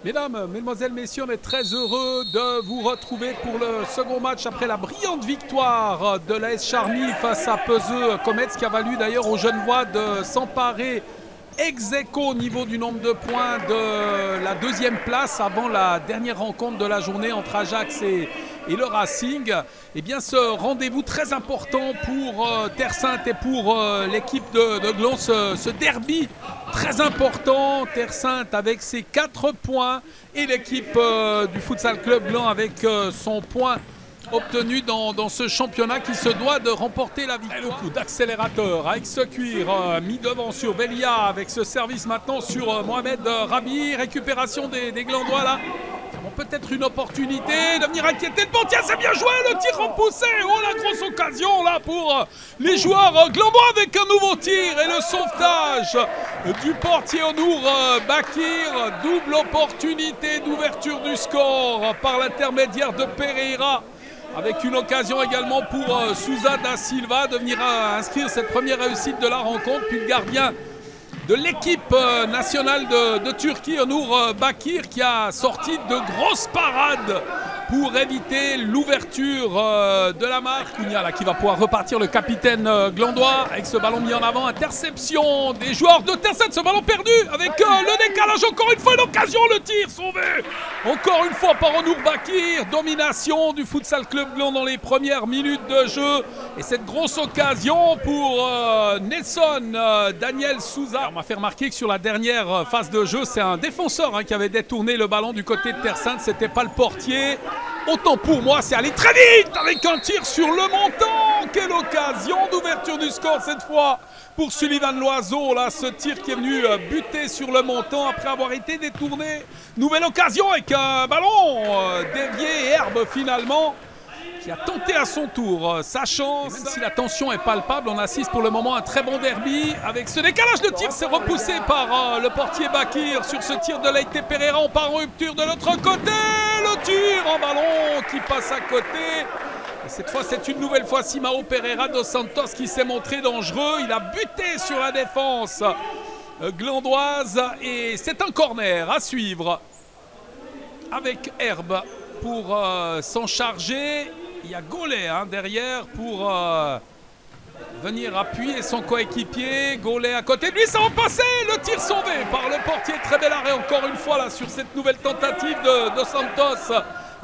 Mesdames, Mesdemoiselles, Messieurs, on est très heureux de vous retrouver pour le second match après la brillante victoire de l'AS Charny face à Peseux Comets, qui a valu d'ailleurs aux Genevois de s'emparer ex-aequo au niveau du nombre de points de la deuxième place avant la dernière rencontre de la journée entre Ajax et le Racing. Et bien ce rendez-vous très important pour Terre Sainte et pour l'équipe de Gland, ce derby très important. Terre Sainte avec ses 4 points et l'équipe du Futsal Club Gland avec son point obtenu dans ce championnat qui se doit de remporter la victoire. Et le coup d'accélérateur avec ce cuir mis devant sur Velia avec ce service maintenant sur Mohamed Rabi. Récupération des Glandois là. Peut-être une opportunité de venir inquiéter le portier. C'est bien joué, le tir repoussé. Oh, la grosse occasion là pour les joueurs glandois avec un nouveau tir et le sauvetage du portier Onur Bakir. Double opportunité d'ouverture du score par l'intermédiaire de Pereira, avec une occasion également pour Souza da Silva de venir inscrire cette première réussite de la rencontre. Puis le gardien de l'équipe nationale de Turquie, Onur Bakir, qui a sorti de grosses parades pour éviter l'ouverture de la marque. Cunha là, qui va pouvoir repartir, le capitaine glandois, avec ce ballon mis en avant. Interception des joueurs de Terre Sainte, ce ballon perdu avec le décalage. Encore une fois une occasion, le tir sauvé encore une fois par Onur Bakir. Domination du Futsal Club Gland dans les premières minutes de jeu, et cette grosse occasion pour Nelson Daniel Souza. On m'a fait remarquer que sur la dernière phase de jeu, c'est un défenseur qui avait détourné le ballon du côté de Terre Sainte, c'était pas le portier. Autant pour moi, c'est allé très vite avec un tir sur le montant. Quelle occasion d'ouverture du score cette fois pour Sullivan Loiseau. Là, ce tir qui est venu buter sur le montant après avoir été détourné. Nouvelle occasion avec un ballon dévié et Herbe finalement, qui a tenté à son tour sa chance. Et même si la tension est palpable, on assiste pour le moment à un très bon derby. Avec ce décalage de tir, c'est repoussé par le portier Bakir. Sur ce tir de Leite Pereira, on part en rupture de l'autre côté. Le tir en ballon qui passe à côté. Et cette fois, c'est une nouvelle fois Simao Pereira dos Santos qui s'est montré dangereux. Il a buté sur la défense glandoise. Et c'est un corner à suivre avec Herbe pour s'en charger. Il y a Gaulet derrière pour venir appuyer son coéquipier. Gaulet à côté de lui, ça va passer. Le tir sauvé par le portier. Très bel arrêt encore une fois là sur cette nouvelle tentative de Dos Santos.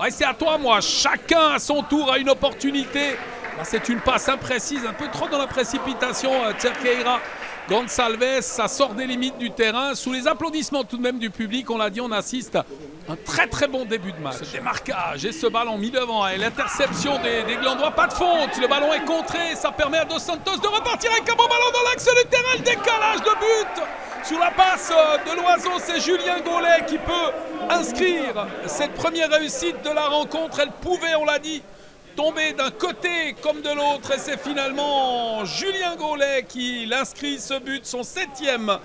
Ouais, c'est à toi, moi. Chacun à son tour a une opportunité. Là, c'est une passe imprécise, un peu trop dans la précipitation. Cerqueira Gonçalves, ça sort des limites du terrain. Sous les applaudissements tout de même du public, on l'a dit, on assiste à un très très bon début de match. Ce démarquage et ce ballon mis devant et l'interception des Glandois, pas de faute. Le ballon est contré, ça permet à Dos Santos de repartir avec un bon ballon dans l'axe du terrain. Le décalage de but sur la passe de Loiseau, c'est Julien Gaulet qui peut inscrire cette première réussite de la rencontre. Elle pouvait, on l'a dit, tomber d'un côté comme de l'autre, et c'est finalement Julien Gaulet qui l'inscrit, ce but, son 7e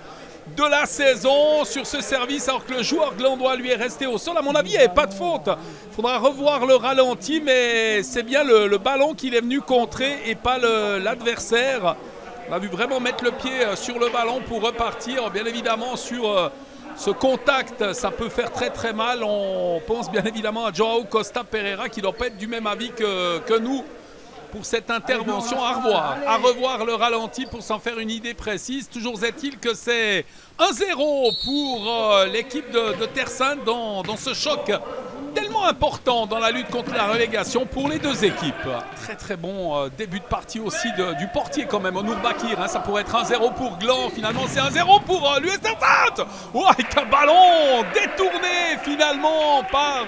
de la saison sur ce service, alors que le joueur glandois lui est resté au sol. À mon avis, il n'y avait pas de faute. Il faudra revoir le ralenti, mais c'est bien le ballon qu'il est venu contrer et pas l'adversaire. On a vu vraiment mettre le pied sur le ballon pour repartir. Bien évidemment, sur ce contact, ça peut faire très très mal. On pense bien évidemment à Joao Costa Pereira, qui ne doit pas être du même avis que nous pour cette intervention. À revoir le ralenti pour s'en faire une idée précise. Toujours est-il que c'est 1-0 pour l'équipe de Terre Sainte dans ce choc tellement important dans la lutte contre la relégation pour les deux équipes. Très très bon début de partie aussi du portier quand même, Onur Bakir. Ça pourrait être 1-0 pour Gland, finalement c'est 1-0 pour l'US Terre Sainte. Avec un ballon détourné finalement par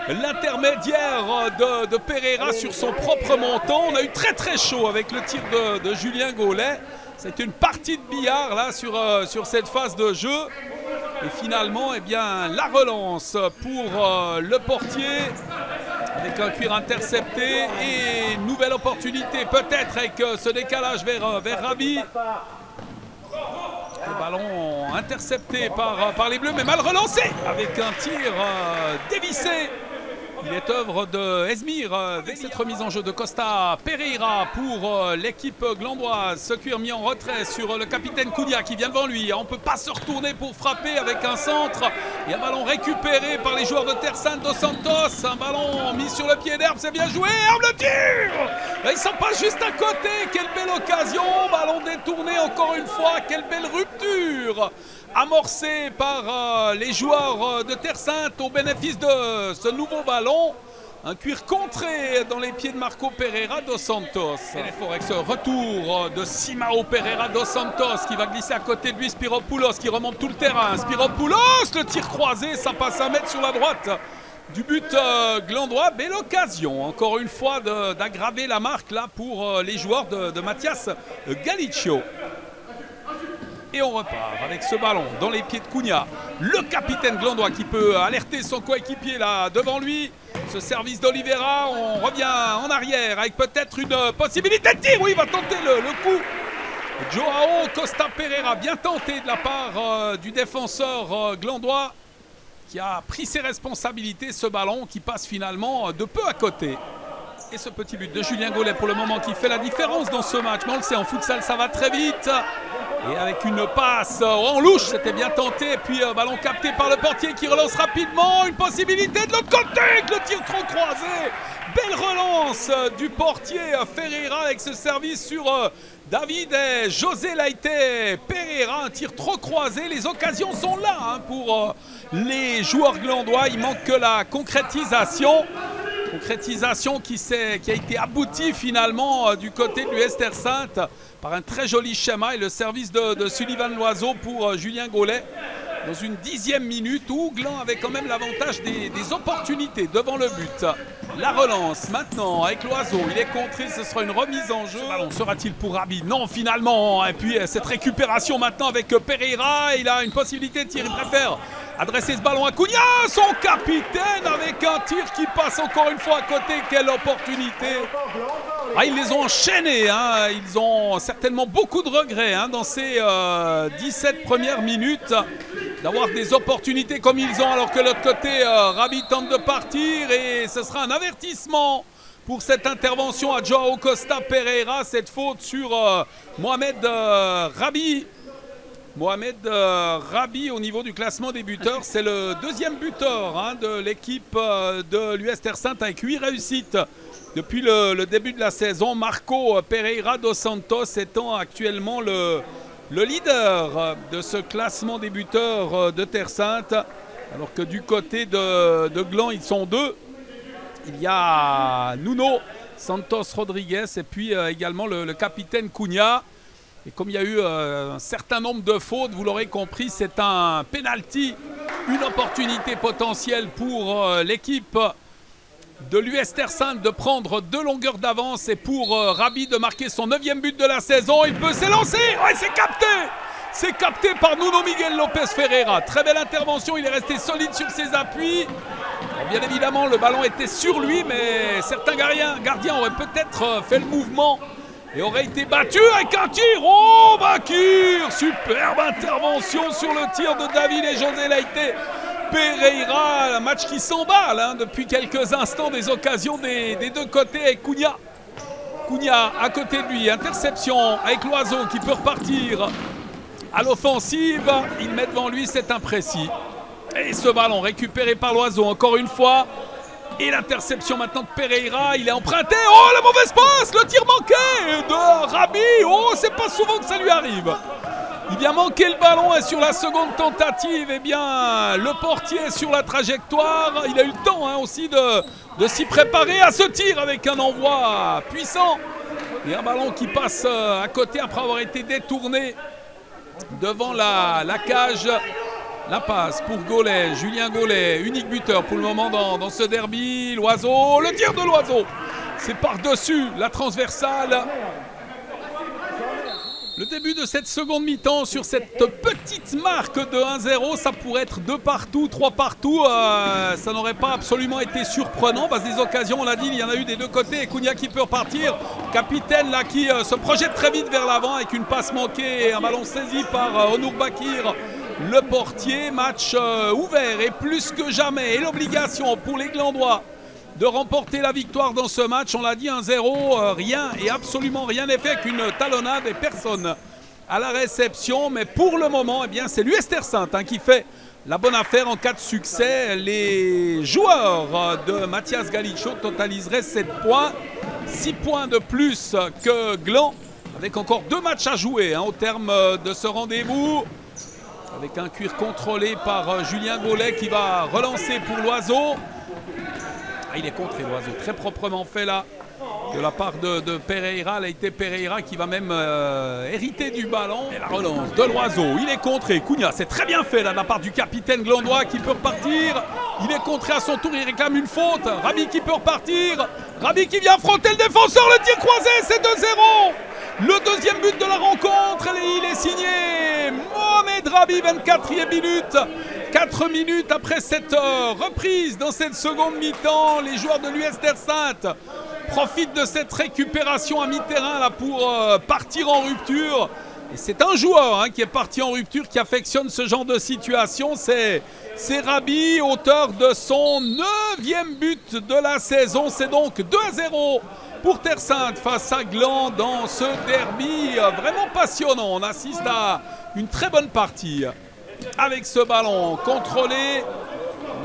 l'intermédiaire de Pereira sur son propre montant. On a eu très très chaud avec le tir de Julien Gaulet. C'était une partie de billard là sur cette phase de jeu. Et finalement, eh bien, la relance pour le portier avec un cuir intercepté et une nouvelle opportunité peut-être avec ce décalage vers Rabi. Le ballon intercepté par les Bleus, mais mal relancé avec un tir dévissé Il est œuvre de Esmir avec cette remise en jeu de Costa Pereira pour l'équipe glandoise. Ce cuir mis en retrait sur le capitaine Cunha qui vient devant lui. On ne peut pas se retourner pour frapper avec un centre. Et un ballon récupéré par les joueurs de Terre Sainte dos Santos. Un ballon mis sur le pied d'Herbe, c'est bien joué. Herbe le tire. Ils sont pas juste à côté. Quelle belle occasion. Ballon détourné encore une fois. Quelle belle rupture amorcé par les joueurs de Terre Sainte au bénéfice de ce nouveau ballon. Un cuir contré dans les pieds de Marco Pereira dos Santos. Et les Forex, retour de Simao Pereira dos Santos qui va glisser à côté de lui. Spiropoulos qui remonte tout le terrain. Spiropoulos, le tir croisé, ça passe à mètre sur la droite du but glandois. Belle occasion, encore une fois, d'aggraver la marque là pour les joueurs de Mathias Galiccio. Et on repart avec ce ballon dans les pieds de Cunha. Le capitaine glandois qui peut alerter son coéquipier là devant lui. Ce service d'Oliveira, on revient en arrière avec peut-être une possibilité de tir. Oui, il va tenter le coup. Joao Costa Pereira, bien tenté de la part du défenseur glandois qui a pris ses responsabilités. Ce ballon qui passe finalement de peu à côté. Et ce petit but de Julien Gaulet pour le moment qui fait la différence dans ce match. Mais on le sait, en futsal ça va très vite. Et avec une passe en louche, c'était bien tenté. Et puis ballon capté par le portier qui relance rapidement. Une possibilité de l'autre côté avec le tir trop croisé. Belle relance du portier Ferreira avec ce service sur David et José Laite Pereira. Un tir trop croisé. Les occasions sont là pour les joueurs glandois. Il manque que la concrétisation. Concrétisation qui a été aboutie finalement du côté de l'US Terre Sainte par un très joli schéma et le service de Sullivan Loiseau pour Julien Gaulet dans une 10e minute où Gland avait quand même l'avantage des opportunités devant le but. La relance maintenant avec Loiseau, il est contré, ce sera une remise en jeu. Ce ballon sera-t-il pour Rabi? Non finalement. Et puis cette récupération maintenant avec Pereira, il a une possibilité de tir, il préfère adresser ce ballon à Cunha, son capitaine avec un tir qui passe encore une fois à côté. Quelle opportunité! Ils les ont enchaînés, ils ont certainement beaucoup de regrets dans ces 17 premières minutes d'avoir des opportunités comme ils ont alors que de l'autre côté Rabi tente de partir et ce sera un avertissement pour cette intervention à Joao Costa Pereira, cette faute sur Mohamed Rabi. Mohamed Rabi au niveau du classement des buteurs, c'est le deuxième buteur de l'équipe de l'US Terre Sainte avec 8 réussites depuis le début de la saison. Marco Pereira dos Santos étant actuellement le leader de ce classement des buteurs de Terre Sainte. Alors que du côté de Gland, ils sont deux. Il y a Nuno Santos Rodriguez et puis également le capitaine Cunha. Et comme il y a eu un certain nombre de fautes, vous l'aurez compris, c'est un penalty, une opportunité potentielle pour l'équipe de l'US Terre Sainte de prendre 2 longueurs d'avance et pour Rabi de marquer son 9e but de la saison. Il peut s'élancer, ouais, c'est capté! C'est capté par Nuno Miguel Lopez Ferreira. Très belle intervention, il est resté solide sur ses appuis. Alors, bien évidemment, le ballon était sur lui, mais certains gardiens auraient peut-être fait le mouvement et aurait été battu avec un tir. Oh, Bakir! Superbe intervention sur le tir de David et José Laite Pereira. Un match qui s'emballe depuis quelques instants, des occasions des deux côtés avec Cunha. Cunha à côté de lui, interception avec Loiseau qui peut repartir à l'offensive. Il met devant lui, c'est imprécis. Et ce ballon récupéré par Loiseau encore une fois. Et l'interception maintenant de Pereira, il est emprunté. Oh, la mauvaise passe, le tir manqué de Rabi. Oh, c'est pas souvent que ça lui arrive. Il vient manquer le ballon et sur la seconde tentative, eh bien, le portier est sur la trajectoire. Il a eu le temps aussi de s'y préparer à ce tir avec un envoi puissant. Et un ballon qui passe à côté après avoir été détourné devant la cage. La passe pour Gaulet, Julien Gaulet, unique buteur pour le moment dans ce derby. Loiseau, le tir de Loiseau, c'est par-dessus la transversale. Le début de cette seconde mi-temps sur cette petite marque de 1-0, ça pourrait être 2 partout, 3 partout. Ça n'aurait pas absolument été surprenant. Des occasions, on l'a dit, il y en a eu des deux côtés. Et Cunha qui peut repartir. Capitaine là qui se projette très vite vers l'avant avec une passe manquée et un ballon saisi par Onur Bakir. Le portier, match ouvert et plus que jamais. Et l'obligation pour les Glandois de remporter la victoire dans ce match. On l'a dit, 1-0, rien et absolument rien n'est fait qu'une talonnade et personne à la réception. Mais pour le moment, eh bien, c'est l'US Terre Sainte qui fait la bonne affaire en cas de succès. Les joueurs de Mathias Galiccio totaliseraient 7 points, 6 points de plus que Gland, avec encore 2 matchs à jouer au terme de ce rendez-vous. Avec un cuir contrôlé par Julien Gaulet qui va relancer pour l'Oiseau. Il est contré l'Oiseau, très proprement fait là de la part de Pereira. Leite Pereira qui va même hériter du ballon. Et la relance de l'Oiseau, il est contré. Cunha, c'est très bien fait là de la part du capitaine glandois qui peut repartir. Il est contré à son tour, il réclame une faute. Rabi qui peut repartir. Rabi qui vient affronter le défenseur, le tir croisé, c'est 2-0. Le deuxième but de la rencontre, il est signé Mohamed Rabi, 24e minute. 4 minutes après cette reprise dans cette seconde mi-temps, les joueurs de l'US Terre Sainte profitent de cette récupération à mi-terrain là pour partir en rupture. Et c'est un joueur qui est parti en rupture qui affectionne ce genre de situation. C'est Rabi, auteur de son 9e but de la saison. C'est donc 2-0 pour Terre Sainte face à Gland dans ce derby vraiment passionnant. On assiste à une très bonne partie. Avec ce ballon contrôlé,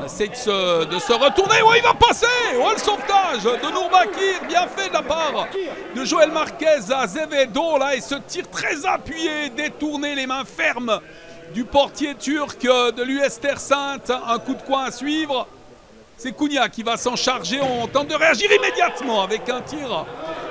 on essaie de se retourner. Oh, il va passer. Oh, le sauvetage de Nourbakir, bien fait de la part de Joël Marquez à Azevedo là, et ce tir très appuyé, détourné, les mains fermes du portier turc de l'US Terre Sainte. Un coup de coin à suivre. C'est Cunha qui va s'en charger. On tente de réagir immédiatement avec un tir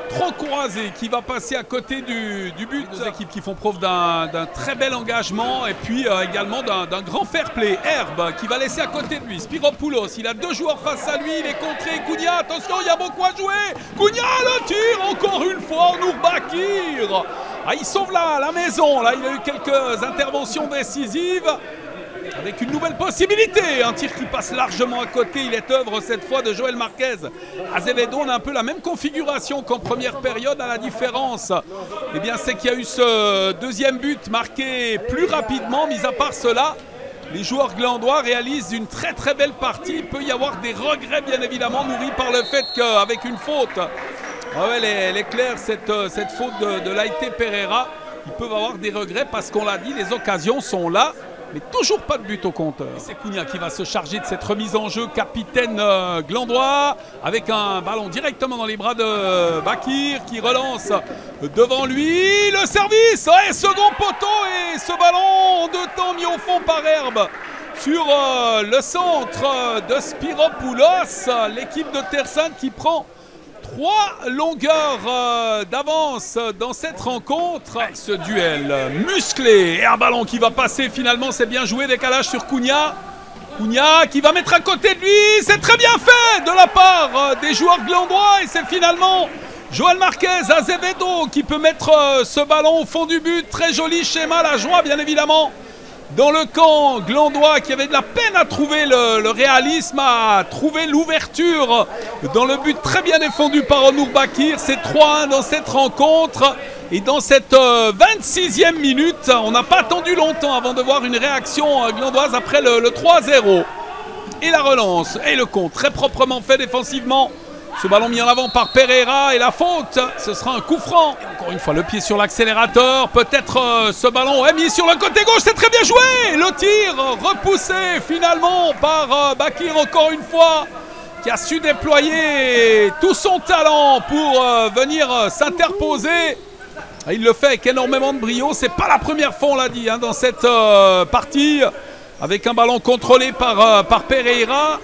trop croisé qui va passer à côté du but. Deux équipes qui font preuve d'un très bel engagement et puis également d'un grand fair play. Herbe qui va laisser à côté de lui Spiropoulos. Il a 2 joueurs face à lui. Il est contré. Cunha, attention, il y a beaucoup à jouer. Cunha, le tir encore une fois. Nourbakir. Il sauve la maison. Là, il a eu quelques interventions décisives. Avec une nouvelle possibilité, un tir qui passe largement à côté, il est œuvre cette fois de Joël Marquez. Azevedo, on a un peu la même configuration qu'en première période, à la différence, eh bien, c'est qu'il y a eu ce deuxième but marqué plus rapidement, mis à part cela. Les joueurs glandois réalisent une très très belle partie. Il peut y avoir des regrets bien évidemment, nourris par le fait qu'avec une faute, elle est claire cette faute de Leite Pereira, ils peuvent avoir des regrets parce qu'on l'a dit, les occasions sont là. Mais toujours pas de but au compteur. C'est Cunha qui va se charger de cette remise en jeu, capitaine glandois, avec un ballon directement dans les bras de Bakir qui relance devant lui. Le service, second poteau et ce ballon en 2 temps mis au fond par Herbe sur le centre de Spiropoulos. L'équipe de Terre Sainte qui prend 3 longueurs d'avance dans cette rencontre. Ce duel musclé et un ballon qui va passer finalement, c'est bien joué, décalage sur Cunha. Cunha qui va mettre à côté de lui, c'est très bien fait de la part des joueurs glandois et c'est finalement Joël Marquez, Azevedo qui peut mettre ce ballon au fond du but. Très joli schéma, la joie bien évidemment dans le camp glandois qui avait de la peine à trouver le réalisme, à trouver l'ouverture dans le but très bien défendu par Nourbakir. C'est 3-1 dans cette rencontre et dans cette 26e minute, on n'a pas attendu longtemps avant de voir une réaction glandoise après le 3-0. Et la relance et le compte très proprement fait défensivement. Ce ballon mis en avant par Pereira et la faute, ce sera un coup franc. Et encore une fois, le pied sur l'accélérateur. Peut-être ce ballon est mis sur le côté gauche, c'est très bien joué. Le tir repoussé finalement par Bakir encore une fois, qui a su déployer tout son talent pour venir s'interposer. Il le fait avec énormément de brio. C'est pas la première fois, on l'a dit, dans cette partie, avec un ballon contrôlé par Pereira.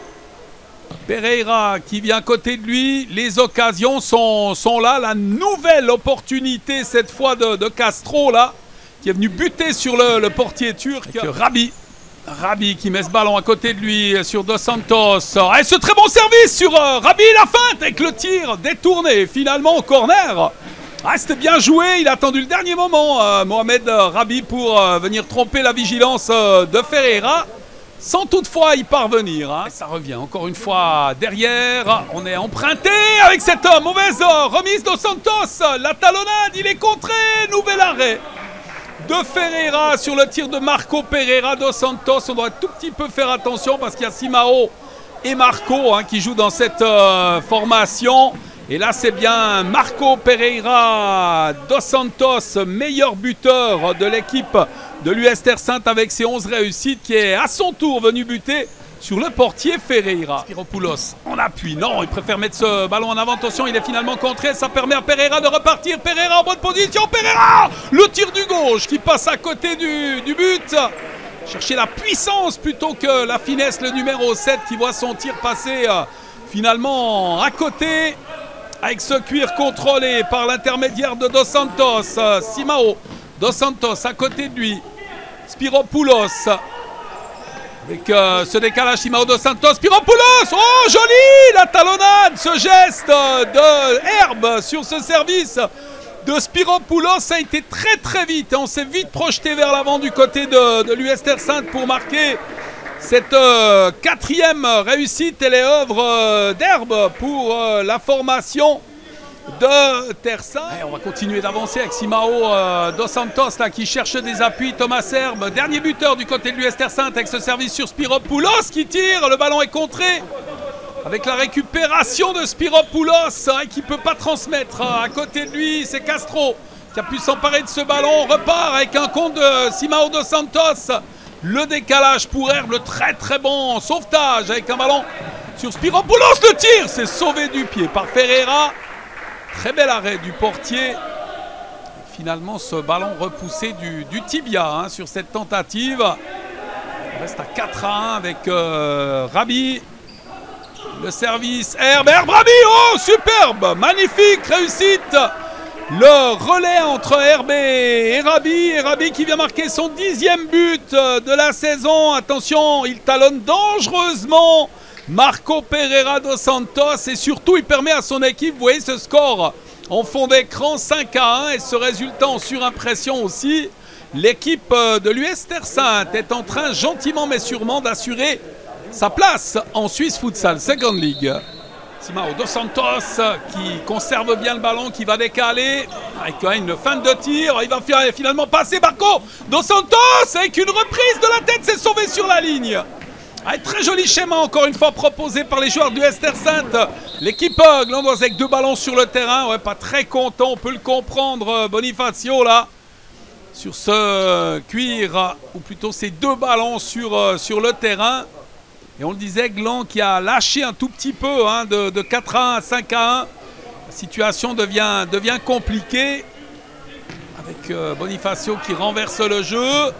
Pereira qui vient à côté de lui, les occasions sont là, la nouvelle opportunité cette fois de Castro là, qui est venu buter sur le portier turc. Rabi qui met ce ballon à côté de lui sur Dos Santos. Et ce très bon service sur Rabi, la feinte avec le tir détourné finalement au corner. C'était bien joué, il a attendu le dernier moment Mohamed Rabi pour venir tromper la vigilance de Ferreira. Sans toutefois y parvenir. Et ça revient encore une fois derrière. On est emprunté avec cette mauvaise remise de Santos. La talonnade, il est contré. Nouvel arrêt de Ferreira sur le tir de Marco Pereira dos Santos. On doit un tout petit peu faire attention parce qu'il y a Simao et Marco hein, qui jouent dans cette formation. Et là, c'est bien Marco Pereira dos Santos, meilleur buteur de l'équipe de l'US Terre Sainte avec ses 11 réussites, qui est à son tour venu buter sur le portier Ferreira. Spiropoulos en appui. Non, il préfère mettre ce ballon en avant. Attention, il est finalement contré. Ça permet à Pereira de repartir. Pereira en bonne position. Pereira, le tir du gauche qui passe à côté du but. Chercher la puissance plutôt que la finesse. Le numéro 7 qui voit son tir passer finalement à côté. Avec ce cuir contrôlé par l'intermédiaire de Dos Santos. Simao Dos Santos à côté de lui. Spiropoulos. Avec ce décalage, Simao Dos Santos. Spiropoulos. Oh, joli la talonnade. Ce geste de Herbe sur ce service de Spiropoulos. Ça a été très très vite. On s'est vite projeté vers l'avant du côté de l'US Terre Sainte pour marquer cette quatrième réussite. Elle est œuvre d'Herbe pour la formation de Terre Sainte. On va continuer d'avancer avec Simao Dos Santos là, qui cherche des appuis. Thomas Herbe, dernier buteur du côté de l'US Terre Sainte avec ce service sur Spiropoulos qui tire. Le ballon est contré avec la récupération de Spiropoulos qui ne peut pas transmettre. À côté de lui, c'est Castro qui a pu s'emparer de ce ballon. On repart avec un compte de Simao Dos Santos. Le décalage pour Herbe, le très très bon sauvetage avec un ballon sur Spiropoulos. Le tir, c'est sauvé du pied par Ferreira. Très bel arrêt du portier. Et finalement, ce ballon repoussé du tibia hein, sur cette tentative. On reste à 4-1 avec Rabi. Le service, Herbe, Rabi, oh superbe, magnifique réussite. Le relais entre Herbe et Rabi qui vient marquer son 10e but de la saison. Attention, il talonne dangereusement Marco Pereira dos Santos et surtout il permet à son équipe, vous voyez ce score en fond d'écran 5-1 et ce résultat en surimpression aussi. L'équipe de l'US Terre Sainte est en train gentiment mais sûrement d'assurer sa place en Suisse Futsal Second League. Simao Dos Santos qui conserve bien le ballon, qui va décaler avec une feinte de tir. Il va finalement passer Marco Dos Santos avec une reprise de la tête, c'est sauvé sur la ligne. Très joli schéma encore une fois proposé par les joueurs du l'US Terre Sainte. L'équipe glandoise avec 2 ballons sur le terrain. Ouais, pas très content, on peut le comprendre. Bonifacio là sur ce cuir, ou plutôt ces 2 ballons sur le terrain. Et on le disait, Gland qui a lâché un tout petit peu hein, de 4-1 à 5-1. La situation devient compliquée. Avec Bonifacio qui renverse le jeu.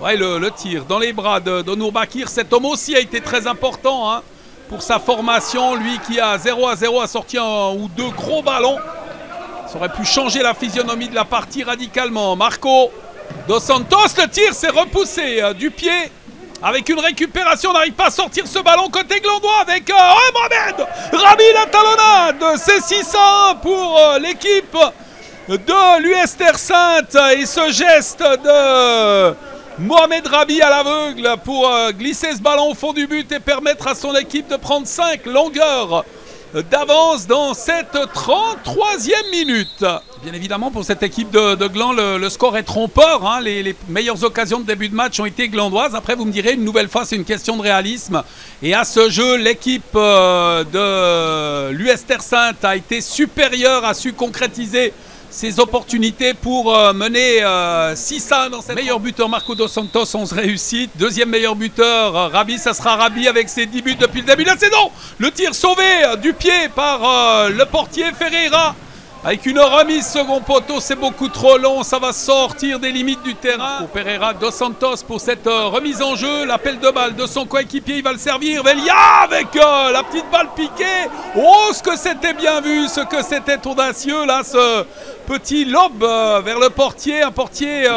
Ouais, le tir dans les bras de Nourbakir. Cet homme aussi a été très important hein, pour sa formation. Lui qui a 0-0 a sorti 1 ou 2 gros ballons. Ça aurait pu changer la physionomie de la partie radicalement. Marco Dos Santos, le tir s'est repoussé du pied. Avec une récupération, on n'arrive pas à sortir ce ballon côté glandois avec Mohamed Rabi, la talonnade. C'est 6-1 pour l'équipe de l'US Terre Sainte. Et ce geste de Mohamed Rabi à l'aveugle pour glisser ce ballon au fond du but et permettre à son équipe de prendre 5 longueurs d'avance dans cette 33e minute. Bien évidemment, pour cette équipe de Gland, le score est trompeur. Hein. Les meilleures occasions de début de match ont été glandoises. Après, vous me direz, une nouvelle fois, c'est une question de réalisme. Et à ce jeu, l'équipe de l'US Terre Sainte a été supérieure, a su concrétiser ses opportunités pour mener 6-1 dans cette... Meilleur buteur Marco Dos Santos, 11 réussites. Deuxième meilleur buteur Rabi, ça sera Rabi avec ses 10 buts depuis le début de la saison. Le tir sauvé du pied par le portier Ferreira. Avec une remise second poteau, c'est beaucoup trop long, ça va sortir des limites du terrain. Pour Pereira Dos Santos pour cette remise en jeu, l'appel de balle de son coéquipier, il va le servir. Velia avec la petite balle piquée. Oh, ce que c'était bien vu, ce que c'était audacieux là, ce petit lob vers le portier. Un portier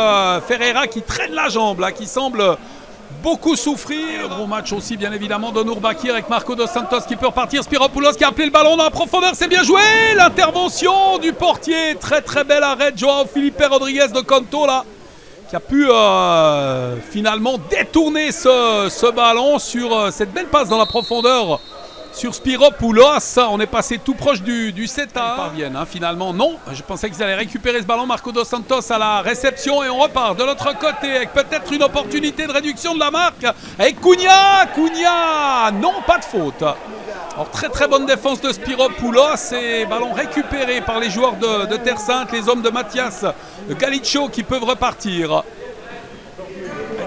Ferreira qui traîne la jambe là, qui semble beaucoup souffrir. Gros match aussi bien évidemment de Nourbakir avec Marco Dos Santos qui peut repartir. Spiropoulos qui a appelé le ballon dans la profondeur, c'est bien joué. L'intervention du portier, très très bel arrêt de Joao Felipe Rodrigues de Canto là, qui a pu finalement détourner ce ballon sur cette belle passe dans la profondeur sur Spiropoulos. On est passé tout proche du 7 à 1. Ils parviennent, hein, finalement. Non, je pensais qu'ils allaient récupérer ce ballon. Marco Dos Santos à la réception et on repart de l'autre côté avec peut-être une opportunité de réduction de la marque. Avec Cunha. Cunha, non, pas de faute. Alors très bonne défense de Spiropoulos et ballon récupéré par les joueurs de Terre Sainte, les hommes de Mathias Galiccio qui peuvent repartir.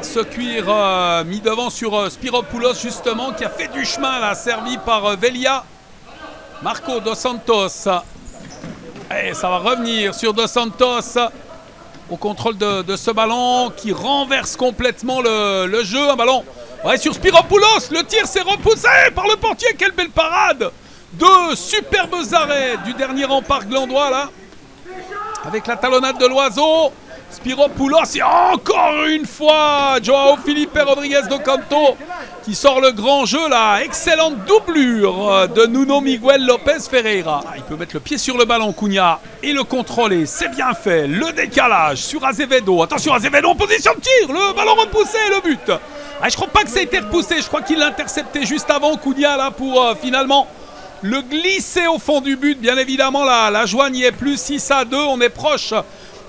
Ce cuir mis devant sur Spiropoulos justement qui a fait du chemin là, servi par Velia. Marco Dos Santos. Et ça va revenir sur Dos Santos au contrôle de ce ballon qui renverse complètement le jeu. Un ballon ouais, sur Spiropoulos. Le tir s'est repoussé par le portier. Quelle belle parade. Deux superbes arrêts du dernier rempart glandois là. Avec la talonnade de l'oiseau. Spiropoulos et encore une fois Joao Felipe Rodrigues do Canto qui sort le grand jeu là. Excellente doublure de Nuno Miguel Lopez Ferreira. Il peut mettre le pied sur le ballon Cunha et le contrôler. C'est bien fait. Le décalage sur Azevedo. Attention Azevedo en position de tir. Le ballon repoussé et le but. Je crois pas que ça a été repoussé. Je crois qu'il l'a intercepté juste avant Cunha là pour finalement le glisser au fond du but. Bien évidemment la joie n'y est plus. 6 à 2. On est proche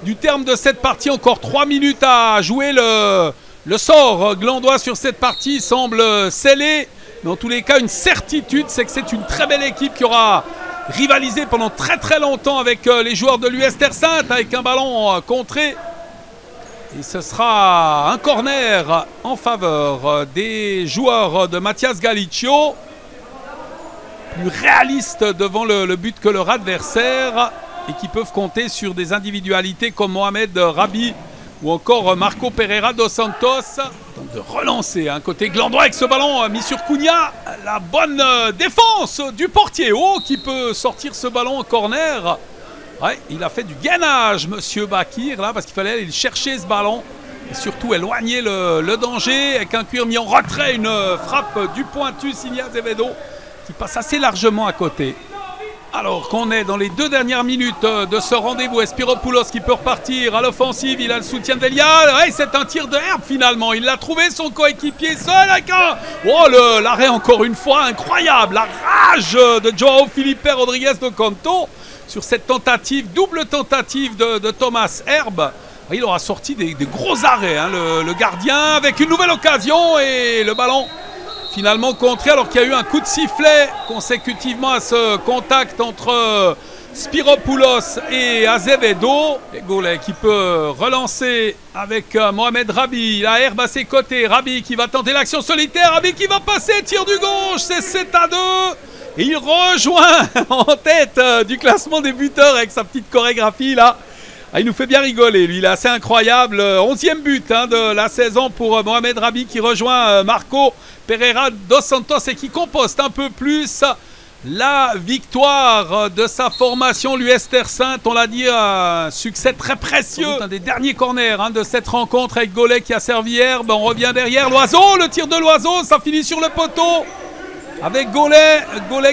du terme de cette partie. Encore 3 minutes à jouer. Le sort glandois sur cette partie semble scellé. Mais en tous les cas, une certitude, c'est que c'est une très belle équipe qui aura rivalisé pendant très longtemps avec les joueurs de l'US Terre Sainte, avec un ballon contré. Et ce sera un corner en faveur des joueurs de Mathias Galiccio. Plus réaliste devant le but que leur adversaire. Et qui peuvent compter sur des individualités comme Mohamed Rabi ou encore Marco Pereira dos Santos. Donc de relancer un côté glandois avec ce ballon mis sur Cunha. La bonne défense du portier haut qui peut sortir ce ballon en corner. Ouais, il a fait du gainage, monsieur Bakir, là, parce qu'il fallait aller chercher ce ballon. Et surtout éloigner le danger avec un cuir mis en retrait. Une frappe du pointu signé Azevedo qui passe assez largement à côté. Alors qu'on est dans les 2 dernières minutes de ce rendez-vous, Spiropoulos qui peut repartir à l'offensive, il a le soutien de Velia. Ouais, c'est un tir de herbe finalement, il l'a trouvé son coéquipier seul avec un... Oh, l'arrêt encore une fois, incroyable, la rage de Joao Felipe Rodrigues do Canto sur cette tentative, double tentative de Thomas Herbe. Il aura sorti des gros arrêts, hein, le gardien, avec une nouvelle occasion et le ballon finalement contré alors qu'il y a eu un coup de sifflet consécutivement à ce contact entre Spiropoulos et Azevedo. Et Gaulet qui peut relancer avec Mohamed Rabi. La Herbe à ses côtés. Rabi qui va tenter l'action solitaire. Rabi qui va passer. Tir du gauche. C'est 7 à 2. Et il rejoint en tête du classement des buteurs avec sa petite chorégraphie là. Il nous fait bien rigoler, lui, il est assez incroyable. 11e but de la saison pour Mohamed Rabi qui rejoint Marco Pereira dos Santos et qui composte un peu plus la victoire de sa formation, l'US Terre Sainte. On l'a dit, un succès très précieux. Un des derniers corners de cette rencontre avec Gaulet qui a servi Herbe. On revient derrière l'oiseau, le tir de l'oiseau, ça finit sur le poteau. Avec Gaulet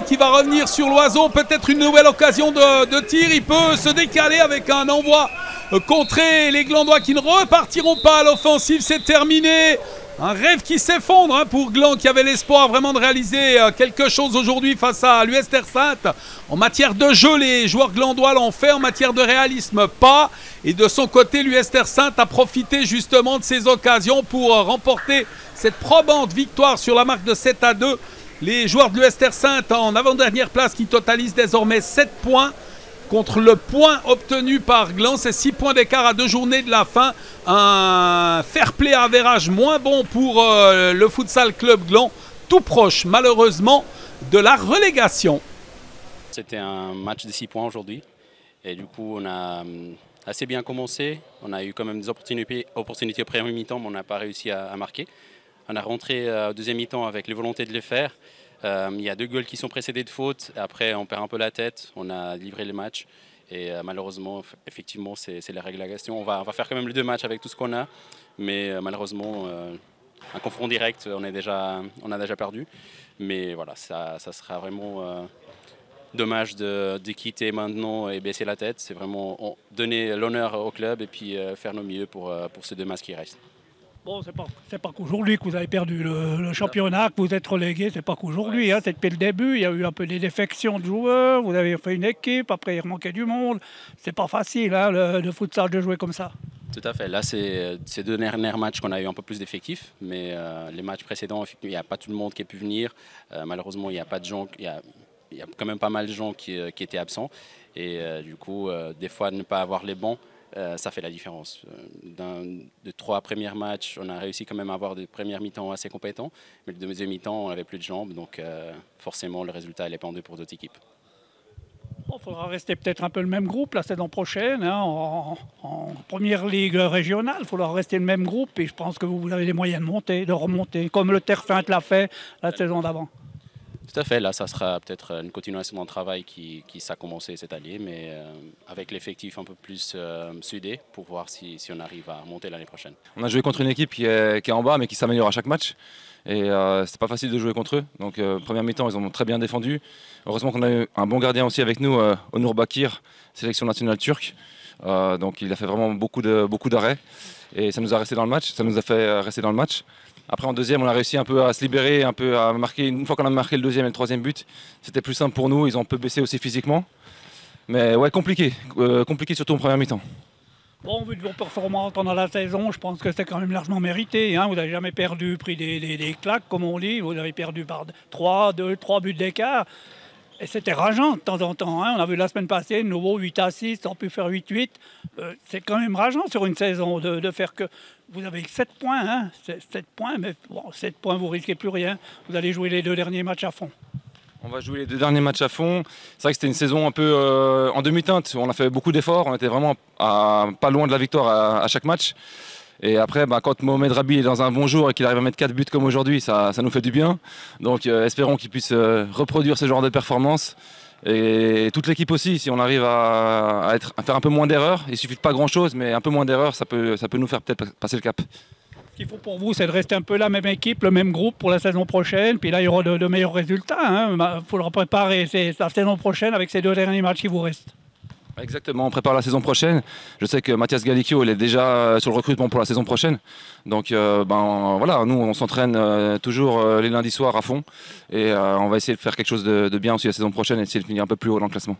qui va revenir sur l'oiseau, peut-être une nouvelle occasion de tir. Il peut se décaler avec un envoi contré. Les Glandois qui ne repartiront pas à l'offensive, c'est terminé. Un rêve qui s'effondre pour Gland qui avait l'espoir vraiment de réaliser quelque chose aujourd'hui face à l'US Terre Sainte. En matière de jeu, les joueurs glandois l'ont fait, en matière de réalisme, pas. Et de son côté, l'US Terre Sainte a profité justement de ces occasions pour remporter cette probante victoire sur la marque de 7 à 2. Les joueurs de l'US Terre Sainte en avant-dernière place qui totalisent désormais 7 points contre le point obtenu par Gland. C'est 6 points d'écart à 2 journées de la fin. Un fair play à avérage moins bon pour le Futsal Club Gland, tout proche malheureusement de la relégation. C'était un match de 6 points aujourd'hui et du coup on a assez bien commencé. On a eu quand même des opportunités au premier mi-temps mais on n'a pas réussi à marquer. On a rentré au deuxième mi-temps avec la volonté de le faire. Il y a 2 goals qui sont précédés de fautes. Après, on perd un peu la tête. On a livré le match. Et malheureusement, effectivement, c'est la régulation. On va faire quand même les 2 matchs avec tout ce qu'on a. Mais malheureusement, un confront direct, on a déjà perdu. Mais voilà, ça sera vraiment dommage de quitter maintenant et baisser la tête. C'est vraiment donner l'honneur au club et puis faire nos mieux pour ces 2 matchs qui restent. Bon, c'est pas qu'aujourd'hui que vous avez perdu le championnat, que vous êtes relégué, c'est pas qu'aujourd'hui, hein, c'est depuis le début, il y a eu un peu des défections de joueurs, vous avez fait une équipe, après il manquait du monde, c'est pas facile hein, le futsal de jouer comme ça. Tout à fait. Là, c'est ces deux derniers matchs qu'on a eu un peu plus d'effectifs, mais les matchs précédents, il n'y a pas tout le monde qui a pu venir. Malheureusement, il n'y a pas de gens, il y a quand même pas mal de gens qui étaient absents. Et du coup, des fois, ne pas avoir les bons, ça fait la différence. De 3 premiers matchs, on a réussi quand même à avoir des premières mi-temps assez compétents, mais le deuxième mi-temps, on n'avait plus de jambes, donc forcément, le résultat est pendu pour d'autres équipes. Il faudra rester peut-être un peu le même groupe la saison prochaine, hein, en première ligue régionale. Il faudra rester le même groupe et je pense que vous avez les moyens de monter, de remonter, comme le Terre-Feinte l'a fait la saison d'avant. Tout à fait, là ça sera peut-être une continuation de travail qui s'est commencé cette année, mais avec l'effectif un peu plus soudé pour voir si on arrive à monter l'année prochaine. On a joué contre une équipe qui est en bas mais qui s'améliore à chaque match. Et c'est pas facile de jouer contre eux. Donc première mi-temps, ils ont très bien défendu. Heureusement qu'on a eu un bon gardien aussi avec nous, Onur Bakir, sélection nationale turque. Donc il a fait vraiment beaucoup d'arrêts. Et ça nous a resté dans le match. Ça nous a fait rester dans le match. Après en deuxième, on a réussi un peu à se libérer, un peu à marquer. Une fois qu'on a marqué le deuxième et le troisième but, c'était plus simple pour nous. Ils ont un peu baissé aussi physiquement. Mais ouais, compliqué surtout en première mi-temps. Bon, vu de vos performances pendant la saison, je pense que c'est quand même largement mérité. Hein. Vous n'avez jamais perdu, pris des claques, comme on dit. Vous avez perdu par 3 buts d'écart. Et c'était rageant de temps en temps. Hein. On a vu la semaine passée, de nouveau 8-6, on peut faire 8-8. C'est quand même rageant sur une saison de faire que... Vous avez 7 points, hein. 7 points, mais bon, 7 points, vous ne risquez plus rien. Vous allez jouer les 2 derniers matchs à fond. On va jouer les 2 derniers matchs à fond. C'est vrai que c'était une saison un peu en demi-teinte. On a fait beaucoup d'efforts. On était vraiment pas loin de la victoire à chaque match. Et après, quand Mohamed Rabi est dans un bon jour et qu'il arrive à mettre 4 buts comme aujourd'hui, ça nous fait du bien. Donc espérons qu'il puisse reproduire ce genre de performance. Et toute l'équipe aussi, si on arrive à faire un peu moins d'erreurs. Il suffit de pas grand-chose, mais un peu moins d'erreurs, ça peut nous faire peut-être passer le cap. Ce qu'il faut pour vous, c'est de rester un peu la même équipe, le même groupe pour la saison prochaine. Puis là, il y aura de meilleurs résultats. Il faudra préparer la saison prochaine avec ces 2 derniers matchs qui vous restent. Exactement, on prépare la saison prochaine. Je sais que Mathias Galicchio il est déjà sur le recrutement pour la saison prochaine. Donc voilà, nous on s'entraîne toujours les lundis soirs à fond. Et on va essayer de faire quelque chose de bien aussi la saison prochaine et essayer de finir un peu plus haut dans le classement.